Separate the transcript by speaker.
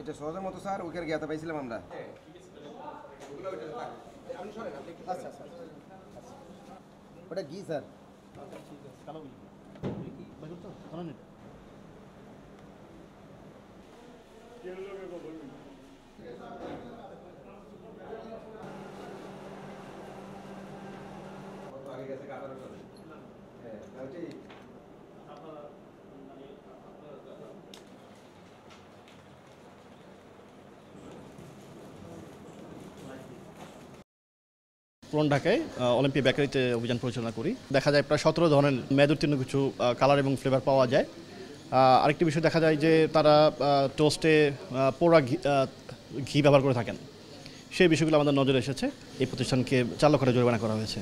Speaker 1: এটা সহজের মতো স্যার, ওকে জ্ঞাতা পাইছিলাম আমরা।
Speaker 2: আচ্ছা আচ্ছা ওটা ঘি স্যার।
Speaker 3: পুরান ঢাকায় অলিম্পিয়া বেকারিতে অভিযান পরিচালনা করি। দেখা যায় প্রায় 17 ধরনের মেয়াদোত্তীর্ণ কিছু কালার এবং ফ্লেভার পাওয়া যায়। আরেকটি বিষয় দেখা যায় যে তারা টোস্টে পোড়া ঘি ব্যবহার করে থাকেন। সেই বিষয়গুলো আমাদের নজরে এসেছে। এই প্রতিষ্ঠানকে 4 লক্ষ টাকা জরিমানা করা হয়েছে।